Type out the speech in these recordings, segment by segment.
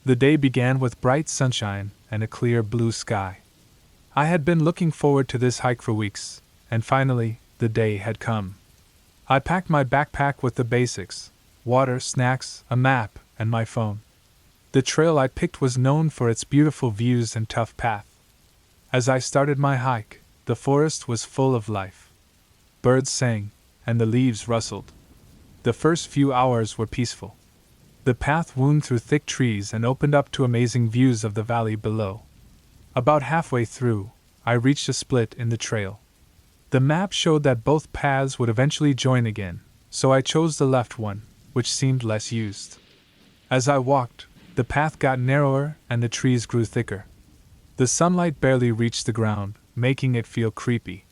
The day began with bright sunshine and a clear blue sky. I had been looking forward to this hike for weeks, and finally, the day had come. I packed my backpack with the basics: water, snacks, a map, and my phone. The trail I picked was known for its beautiful views and tough path. As I started my hike, the forest was full of life. Birds sang, and the leaves rustled. The first few hours were peaceful. The path wound through thick trees and opened up to amazing views of the valley below. About halfway through, I reached a split in the trail. The map showed that both paths would eventually join again, so I chose the left one, which seemed less used. As I walked, the path got narrower and the trees grew thicker. The sunlight barely reached the ground, making it feel creepy.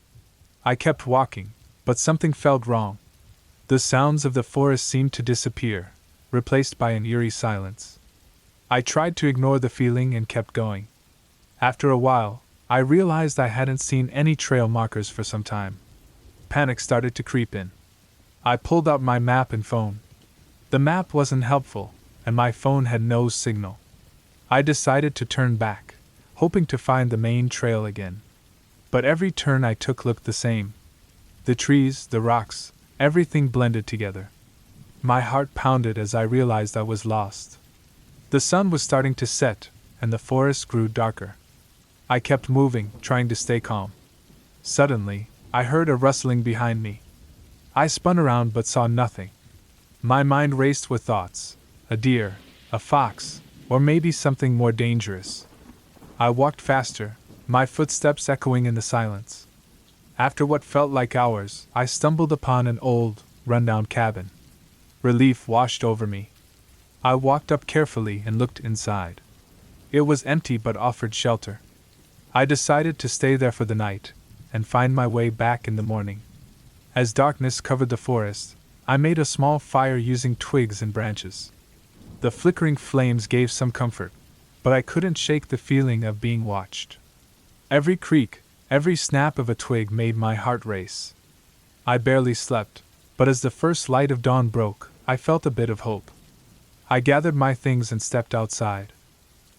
I kept walking, but something felt wrong. The sounds of the forest seemed to disappear, replaced by an eerie silence. I tried to ignore the feeling and kept going. After a while, I realized I hadn't seen any trail markers for some time. Panic started to creep in. I pulled out my map and phone. The map wasn't helpful, and my phone had no signal. I decided to turn back, hoping to find the main trail again. But every turn I took looked the same. The trees, the rocks, everything blended together. My heart pounded as I realized I was lost. The sun was starting to set, and the forest grew darker. I kept moving, trying to stay calm. Suddenly, I heard a rustling behind me. I spun around but saw nothing. My mind raced with thoughts: a deer, a fox, or maybe something more dangerous. I walked faster, my footsteps echoing in the silence. After what felt like hours, I stumbled upon an old, rundown cabin. Relief washed over me. I walked up carefully and looked inside. It was empty but offered shelter. I decided to stay there for the night, and find my way back in the morning. As darkness covered the forest, I made a small fire using twigs and branches. The flickering flames gave some comfort, but I couldn't shake the feeling of being watched. Every creak, every snap of a twig made my heart race. I barely slept, but as the first light of dawn broke, I felt a bit of hope. I gathered my things and stepped outside.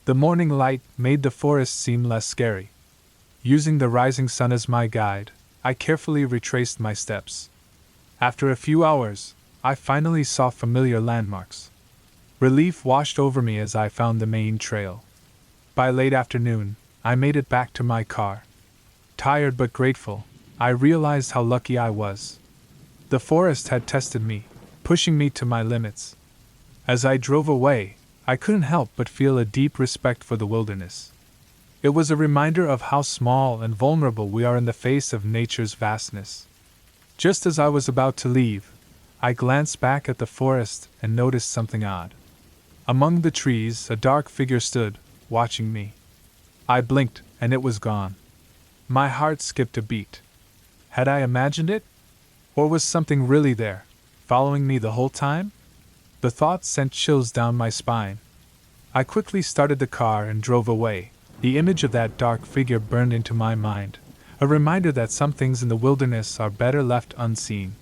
The morning light made the forest seem less scary. Using the rising sun as my guide, I carefully retraced my steps. After a few hours, I finally saw familiar landmarks. Relief washed over me as I found the main trail. By late afternoon, I made it back to my car. Tired but grateful, I realized how lucky I was. The forest had tested me, pushing me to my limits. As I drove away, I couldn't help but feel a deep respect for the wilderness. It was a reminder of how small and vulnerable we are in the face of nature's vastness. Just as I was about to leave, I glanced back at the forest and noticed something odd. Among the trees, a dark figure stood, watching me. I blinked, and it was gone. My heart skipped a beat. Had I imagined it? Or was something really there, following me the whole time? The thought sent chills down my spine. I quickly started the car and drove away. The image of that dark figure burned into my mind, a reminder that some things in the wilderness are better left unseen.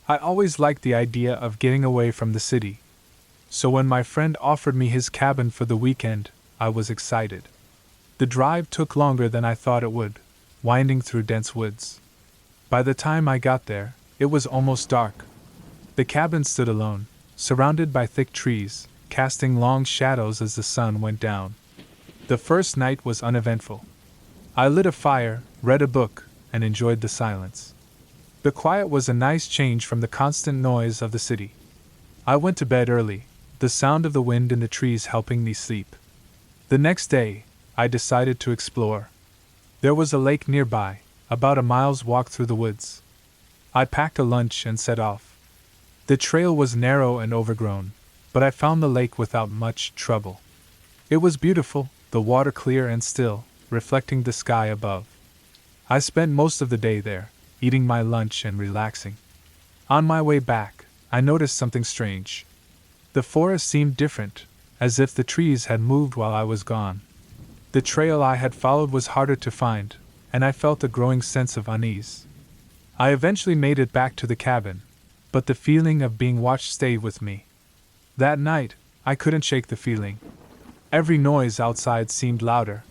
I always liked the idea of getting away from the city. So when my friend offered me his cabin for the weekend, I was excited. The drive took longer than I thought it would, winding through dense woods. By the time I got there, it was almost dark. The cabin stood alone, surrounded by thick trees, casting long shadows as the sun went down. The first night was uneventful. I lit a fire, read a book, and enjoyed the silence. The quiet was a nice change from the constant noise of the city. I went to bed early, the sound of the wind in the trees helping me sleep. The next day, I decided to explore. There was a lake nearby, about a mile's walk through the woods. I packed a lunch and set off. The trail was narrow and overgrown, but I found the lake without much trouble. It was beautiful, the water clear and still, reflecting the sky above. I spent most of the day there, eating my lunch and relaxing. On my way back, I noticed something strange. The forest seemed different, as if the trees had moved while I was gone. The trail I had followed was harder to find, and I felt a growing sense of unease. I eventually made it back to the cabin, but the feeling of being watched stayed with me. That night, I couldn't shake the feeling. Every noise outside seemed louder.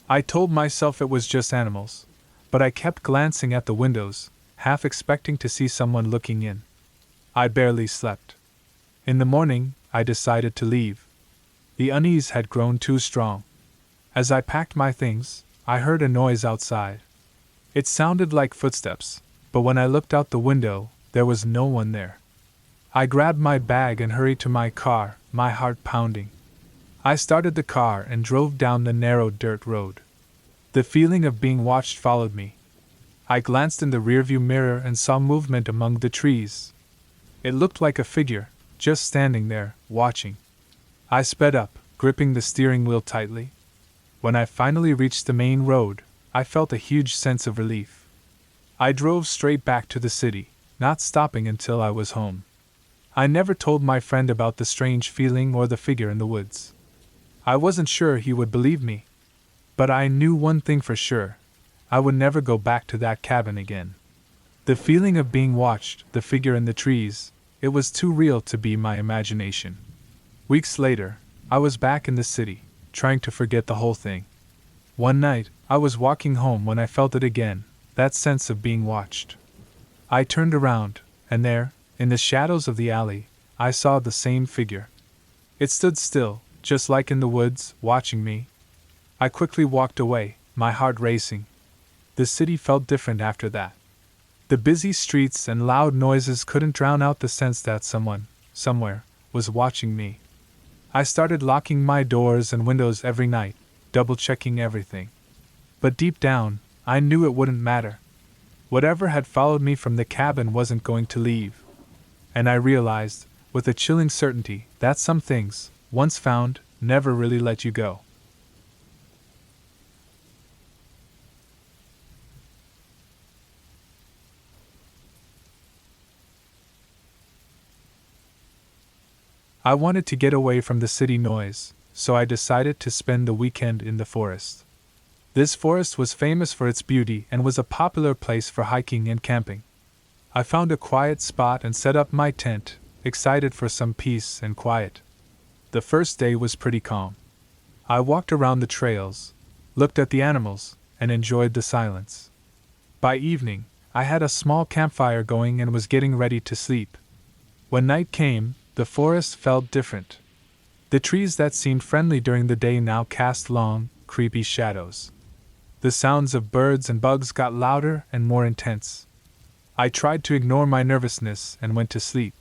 I told myself it was just animals, but I kept glancing at the windows, half expecting to see someone looking in. I barely slept. In the morning, I decided to leave. The unease had grown too strong. As I packed my things, I heard a noise outside. It sounded like footsteps, but when I looked out the window, there was no one there. I grabbed my bag and hurried to my car, my heart pounding. I started the car and drove down the narrow dirt road. The feeling of being watched followed me. I glanced in the rearview mirror and saw movement among the trees. It looked like a figure, just standing there, watching. I sped up, gripping the steering wheel tightly. When I finally reached the main road, I felt a huge sense of relief. I drove straight back to the city, not stopping until I was home. I never told my friend about the strange feeling or the figure in the woods. I wasn't sure he would believe me. But I knew one thing for sure: I would never go back to that cabin again. The feeling of being watched, the figure in the trees, it was too real to be my imagination. Weeks later, I was back in the city, trying to forget the whole thing. One night, I was walking home when I felt it again, that sense of being watched. I turned around, and there, in the shadows of the alley, I saw the same figure. It stood still, just like in the woods, watching me. I quickly walked away, my heart racing. The city felt different after that. The busy streets and loud noises couldn't drown out the sense that someone, somewhere, was watching me. I started locking my doors and windows every night, double-checking everything. But deep down, I knew it wouldn't matter. Whatever had followed me from the cabin wasn't going to leave. And I realized, with a chilling certainty, that some things, once found, never really let you go. I wanted to get away from the city noise, so I decided to spend the weekend in the forest. This forest was famous for its beauty and was a popular place for hiking and camping. I found a quiet spot and set up my tent, excited for some peace and quiet. The first day was pretty calm. I walked around the trails, looked at the animals, and enjoyed the silence. By evening, I had a small campfire going and was getting ready to sleep. When night came, the forest felt different. The trees that seemed friendly during the day now cast long, creepy shadows. The sounds of birds and bugs got louder and more intense. I tried to ignore my nervousness and went to sleep.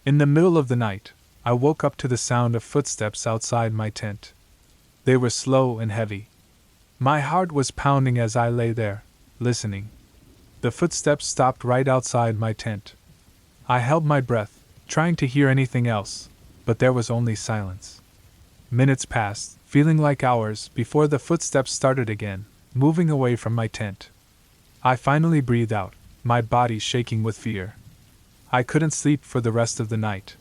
In the middle of the night, I woke up to the sound of footsteps outside my tent. They were slow and heavy. My heart was pounding as I lay there, listening. The footsteps stopped right outside my tent. I held my breath, trying to hear anything else, but there was only silence. Minutes passed, feeling like hours, before the footsteps started again, moving away from my tent. I finally breathed out, my body shaking with fear. I couldn't sleep for the rest of the night.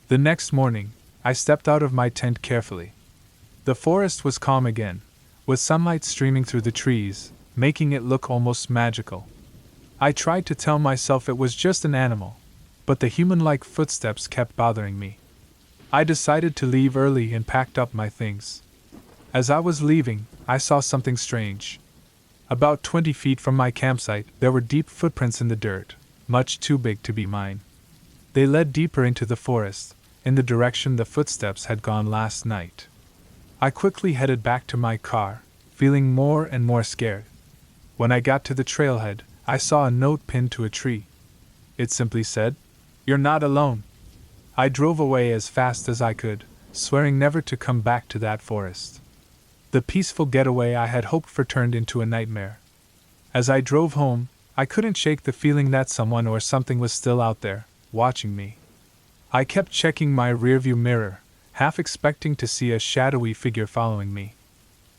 The next morning, I stepped out of my tent carefully. The forest was calm again, with sunlight streaming through the trees, making it look almost magical. I tried to tell myself it was just an animal, but the human-like footsteps kept bothering me. I decided to leave early and packed up my things. As I was leaving, I saw something strange. About 20 feet from my campsite, there were deep footprints in the dirt, much too big to be mine. They led deeper into the forest, in the direction the footsteps had gone last night. I quickly headed back to my car, feeling more and more scared. When I got to the trailhead, I saw a note pinned to a tree. It simply said, "You're not alone." I drove away as fast as I could, swearing never to come back to that forest. The peaceful getaway I had hoped for turned into a nightmare. As I drove home, I couldn't shake the feeling that someone or something was still out there, watching me. I kept checking my rearview mirror, half expecting to see a shadowy figure following me.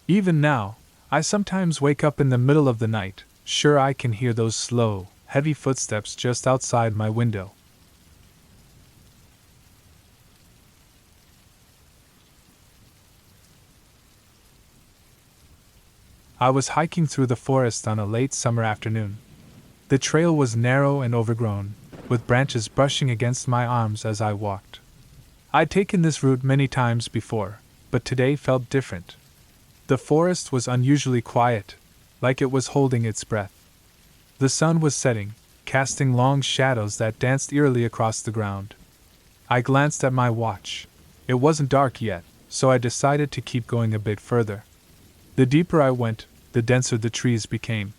Even now, I sometimes wake up in the middle of the night, sure I can hear those slow, heavy footsteps just outside my window. I was hiking through the forest on a late summer afternoon. The trail was narrow and overgrown, with branches brushing against my arms as I walked. I'd taken this route many times before, but today felt different. The forest was unusually quiet, like it was holding its breath. The sun was setting, casting long shadows that danced eerily across the ground. I glanced at my watch. It wasn't dark yet, so I decided to keep going a bit further. The deeper I went, the denser the trees became.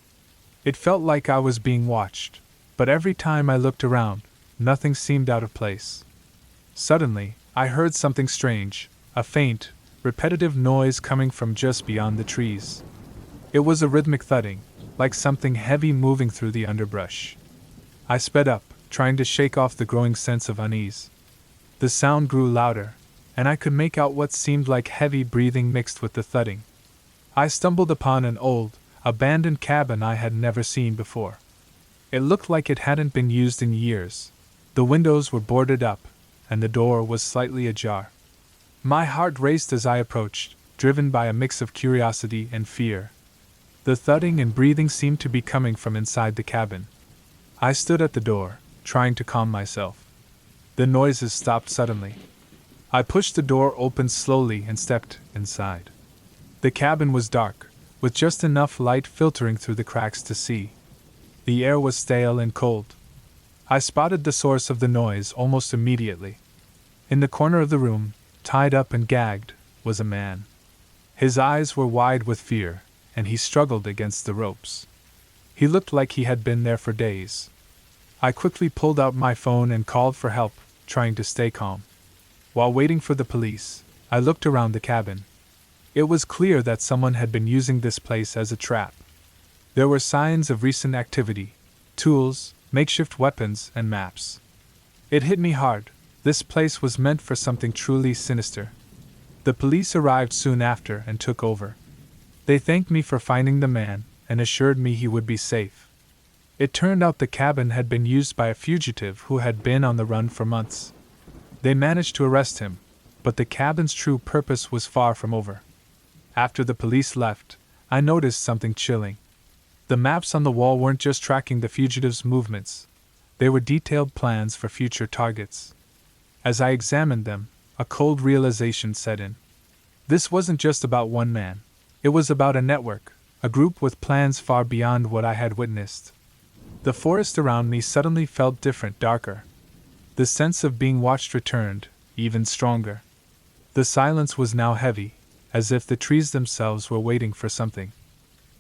It felt like I was being watched, but every time I looked around, nothing seemed out of place. Suddenly, I heard something strange, a faint, repetitive noise coming from just beyond the trees. It was a rhythmic thudding, like something heavy moving through the underbrush. I sped up, trying to shake off the growing sense of unease. The sound grew louder, and I could make out what seemed like heavy breathing mixed with the thudding. I stumbled upon an old, abandoned cabin I had never seen before. It looked like it hadn't been used in years. The windows were boarded up, and the door was slightly ajar. My heart raced as I approached, driven by a mix of curiosity and fear. The thudding and breathing seemed to be coming from inside the cabin. I stood at the door, trying to calm myself. The noises stopped suddenly. I pushed the door open slowly and stepped inside. The cabin was dark, with just enough light filtering through the cracks to see. The air was stale and cold. I spotted the source of the noise almost immediately. In the corner of the room, tied up and gagged, was a man. His eyes were wide with fear, and he struggled against the ropes. He looked like he had been there for days. I quickly pulled out my phone and called for help, trying to stay calm. While waiting for the police, I looked around the cabin. It was clear that someone had been using this place as a trap. There were signs of recent activity: tools, makeshift weapons, and maps. It hit me hard. This place was meant for something truly sinister. The police arrived soon after and took over. They thanked me for finding the man and assured me he would be safe. It turned out the cabin had been used by a fugitive who had been on the run for months. They managed to arrest him, but the cabin's true purpose was far from over. After the police left, I noticed something chilling. The maps on the wall weren't just tracking the fugitive's movements. They were detailed plans for future targets. As I examined them, a cold realization set in. This wasn't just about one man. It was about a network, a group with plans far beyond what I had witnessed. The forest around me suddenly felt different, darker. The sense of being watched returned, even stronger. The silence was now heavy, as if the trees themselves were waiting for something.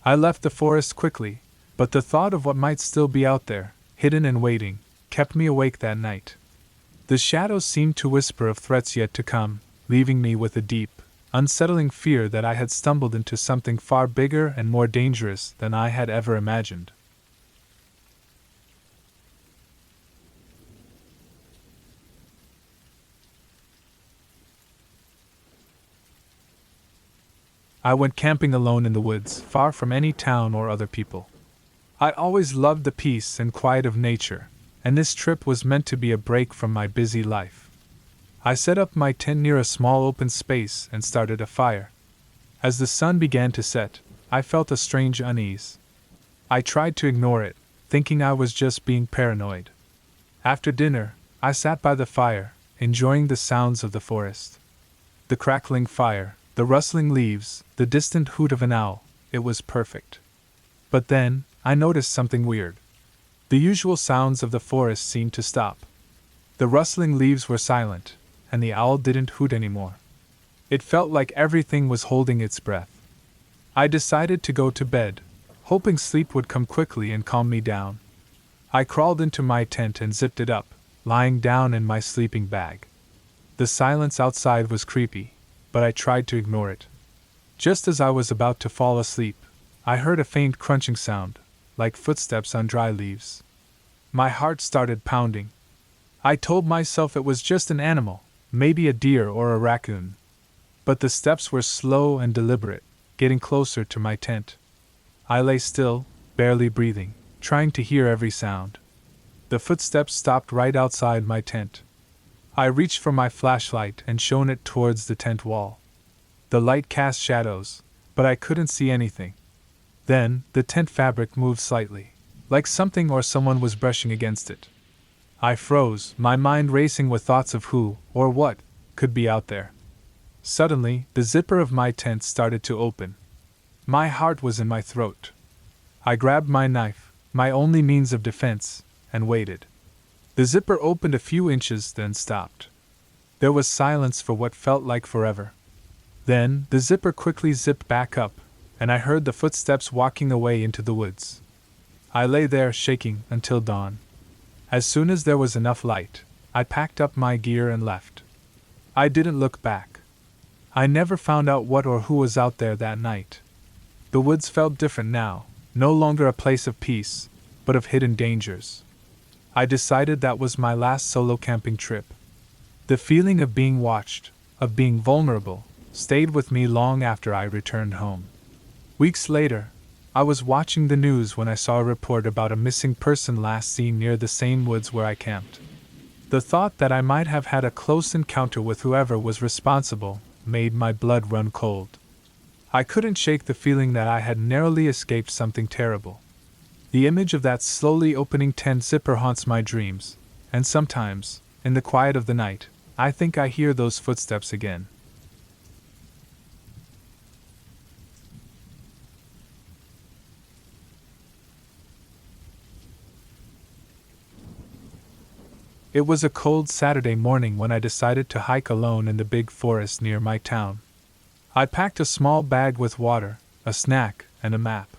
I left the forest quickly, but the thought of what might still be out there, hidden and waiting, kept me awake that night. The shadows seemed to whisper of threats yet to come, leaving me with a deep, unsettling fear that I had stumbled into something far bigger and more dangerous than I had ever imagined. I went camping alone in the woods, far from any town or other people. I'd always loved the peace and quiet of nature, and this trip was meant to be a break from my busy life. I set up my tent near a small open space and started a fire. As the sun began to set, I felt a strange unease. I tried to ignore it, thinking I was just being paranoid. After dinner, I sat by the fire, enjoying the sounds of the forest. The crackling fire, the rustling leaves, the distant hoot of an owl, it was perfect. But then, I noticed something weird. The usual sounds of the forest seemed to stop. The rustling leaves were silent, and the owl didn't hoot anymore. It felt like everything was holding its breath. I decided to go to bed, hoping sleep would come quickly and calm me down. I crawled into my tent and zipped it up, lying down in my sleeping bag. The silence outside was creepy, but I tried to ignore it. Just as I was about to fall asleep, I heard a faint crunching sound, like footsteps on dry leaves. My heart started pounding. I told myself it was just an animal, maybe a deer or a raccoon. But the steps were slow and deliberate, getting closer to my tent. I lay still, barely breathing, trying to hear every sound. The footsteps stopped right outside my tent. I reached for my flashlight and shone it towards the tent wall. The light cast shadows, but I couldn't see anything. Then, the tent fabric moved slightly, like something or someone was brushing against it. I froze, my mind racing with thoughts of who, or what, could be out there. Suddenly, the zipper of my tent started to open. My heart was in my throat. I grabbed my knife, my only means of defense, and waited. The zipper opened a few inches, then stopped. There was silence for what felt like forever. Then, the zipper quickly zipped back up, and I heard the footsteps walking away into the woods. I lay there shaking until dawn. As soon as there was enough light, I packed up my gear and left. I didn't look back. I never found out what or who was out there that night. The woods felt different now, no longer a place of peace, but of hidden dangers. I decided that was my last solo camping trip. The feeling of being watched, of being vulnerable, stayed with me long after I returned home. Weeks later, I was watching the news when I saw a report about a missing person last seen near the same woods where I camped. The thought that I might have had a close encounter with whoever was responsible made my blood run cold. I couldn't shake the feeling that I had narrowly escaped something terrible. The image of that slowly opening tent zipper haunts my dreams, and sometimes, in the quiet of the night, I think I hear those footsteps again. It was a cold Saturday morning when I decided to hike alone in the big forest near my town. I packed a small bag with water, a snack, and a map.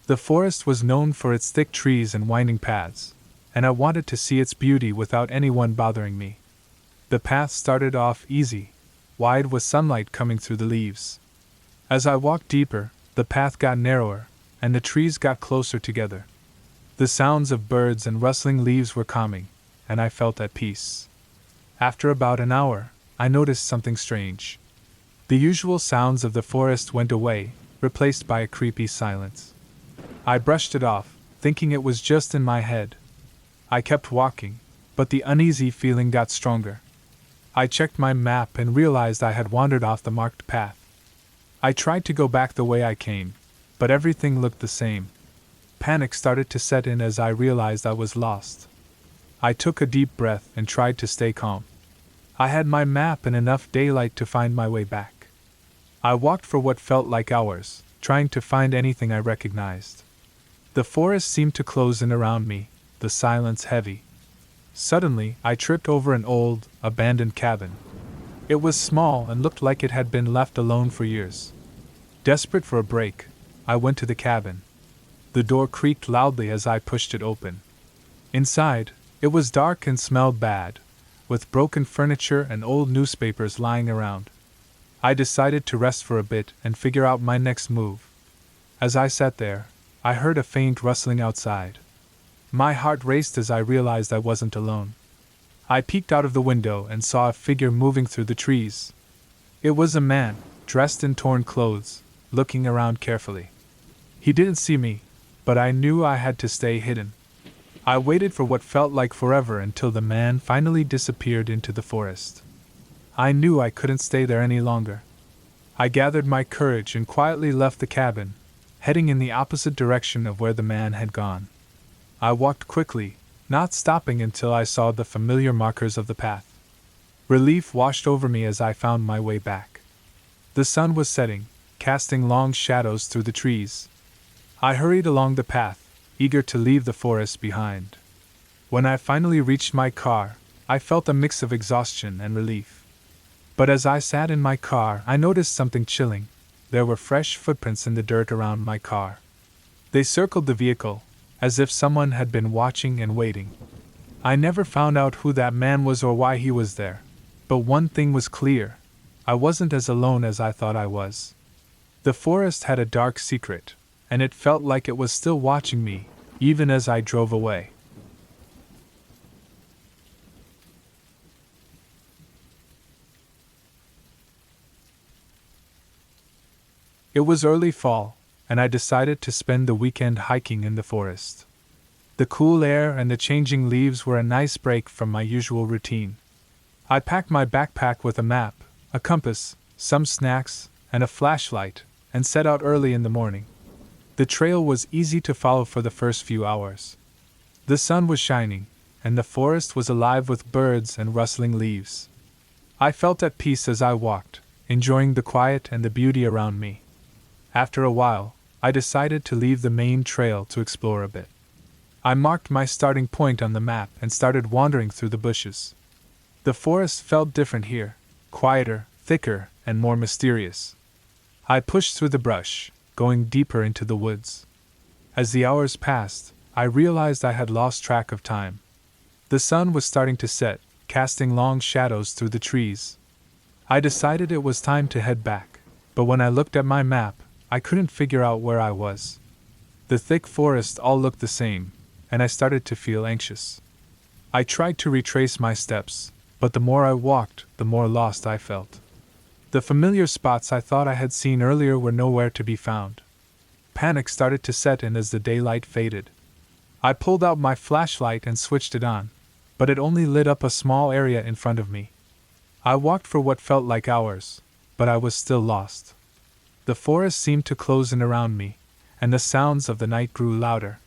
The forest was known for its thick trees and winding paths, and I wanted to see its beauty without anyone bothering me. The path started off easy, wide with sunlight coming through the leaves. As I walked deeper, the path got narrower, and the trees got closer together. The sounds of birds and rustling leaves were calming, and I felt at peace. After about an hour, I noticed something strange. The usual sounds of the forest went away, replaced by a creepy silence. I brushed it off, thinking it was just in my head. I kept walking, but the uneasy feeling got stronger. I checked my map and realized I had wandered off the marked path. I tried to go back the way I came, but everything looked the same. Panic started to set in as I realized I was lost. I took a deep breath and tried to stay calm. I had my map and enough daylight to find my way back. I walked for what felt like hours, trying to find anything I recognized. The forest seemed to close in around me, the silence heavy. Suddenly, I tripped over an old, abandoned cabin. It was small and looked like it had been left alone for years. Desperate for a break, I went to the cabin. The door creaked loudly as I pushed it open. Inside, it was dark and smelled bad, with broken furniture and old newspapers lying around. I decided to rest for a bit and figure out my next move. As I sat there, I heard a faint rustling outside. My heart raced as I realized I wasn't alone. I peeked out of the window and saw a figure moving through the trees. It was a man, dressed in torn clothes, looking around carefully. He didn't see me, but I knew I had to stay hidden. I waited for what felt like forever until the man finally disappeared into the forest. I knew I couldn't stay there any longer. I gathered my courage and quietly left the cabin, heading in the opposite direction of where the man had gone. I walked quickly, not stopping until I saw the familiar markers of the path. Relief washed over me as I found my way back. The sun was setting, casting long shadows through the trees. I hurried along the path, eager to leave the forest behind. When I finally reached my car, I felt a mix of exhaustion and relief. But as I sat in my car, I noticed something chilling. There were fresh footprints in the dirt around my car. They circled the vehicle, as if someone had been watching and waiting. I never found out who that man was or why he was there, but one thing was clear: I wasn't as alone as I thought I was. The forest had a dark secret, and it felt like it was still watching me, even as I drove away. It was early fall, and I decided to spend the weekend hiking in the forest. The cool air and the changing leaves were a nice break from my usual routine. I packed my backpack with a map, a compass, some snacks, and a flashlight, and set out early in the morning. The trail was easy to follow for the first few hours. The sun was shining, and the forest was alive with birds and rustling leaves. I felt at peace as I walked, enjoying the quiet and the beauty around me. After a while, I decided to leave the main trail to explore a bit. I marked my starting point on the map and started wandering through the bushes. The forest felt different here, quieter, thicker, and more mysterious. I pushed through the brush, going deeper into the woods. As the hours passed, I realized I had lost track of time. The sun was starting to set, casting long shadows through the trees. I decided it was time to head back, but when I looked at my map, I couldn't figure out where I was. The thick forest all looked the same, and I started to feel anxious. I tried to retrace my steps, but the more I walked, the more lost I felt. The familiar spots I thought I had seen earlier were nowhere to be found. Panic started to set in as the daylight faded. I pulled out my flashlight and switched it on, but it only lit up a small area in front of me. I walked for what felt like hours, but I was still lost. The forest seemed to close in around me, and the sounds of the night grew louder.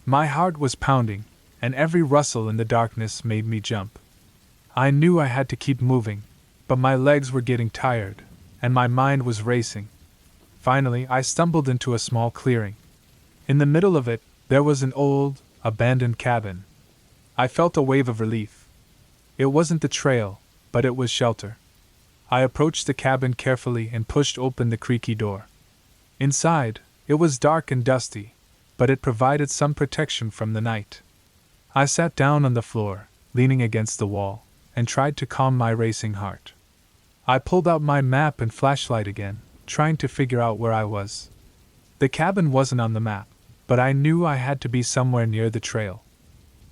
My heart was pounding, and every rustle in the darkness made me jump. I knew I had to keep moving, but my legs were getting tired, and my mind was racing. Finally, I stumbled into a small clearing. In the middle of it, there was an old, abandoned cabin. I felt a wave of relief. It wasn't the trail, but it was shelter. I approached the cabin carefully and pushed open the creaky door. Inside, it was dark and dusty, but it provided some protection from the night. I sat down on the floor, leaning against the wall, and tried to calm my racing heart. I pulled out my map and flashlight again, trying to figure out where I was. The cabin wasn't on the map, but I knew I had to be somewhere near the trail.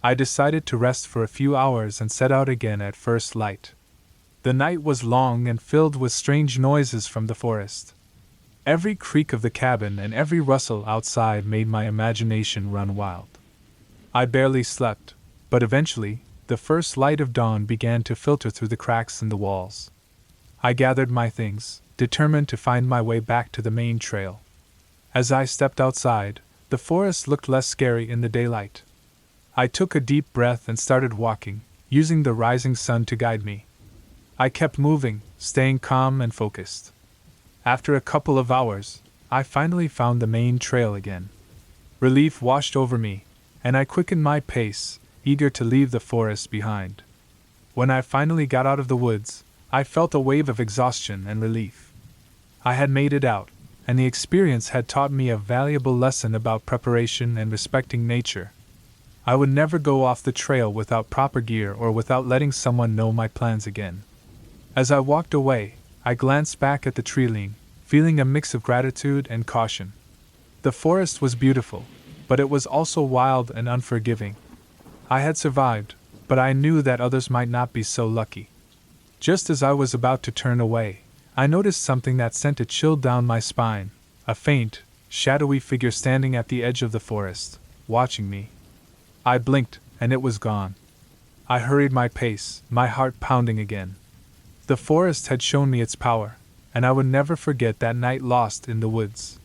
I decided to rest for a few hours and set out again at first light. The night was long and filled with strange noises from the forest. Every creak of the cabin and every rustle outside made my imagination run wild. I barely slept, but eventually, the first light of dawn began to filter through the cracks in the walls. I gathered my things, determined to find my way back to the main trail. As I stepped outside, the forest looked less scary in the daylight. I took a deep breath and started walking, using the rising sun to guide me. I kept moving, staying calm and focused. After a couple of hours, I finally found the main trail again. Relief washed over me, and I quickened my pace, eager to leave the forest behind. When I finally got out of the woods, I felt a wave of exhaustion and relief. I had made it out, and the experience had taught me a valuable lesson about preparation and respecting nature. I would never go off the trail without proper gear or without letting someone know my plans again. As I walked away, I glanced back at the tree-line, feeling a mix of gratitude and caution. The forest was beautiful, but it was also wild and unforgiving. I had survived, but I knew that others might not be so lucky. Just as I was about to turn away, I noticed something that sent a chill down my spine, a faint, shadowy figure standing at the edge of the forest, watching me. I blinked, and it was gone. I hurried my pace, my heart pounding again. The forest had shown me its power, and I would never forget that night lost in the woods.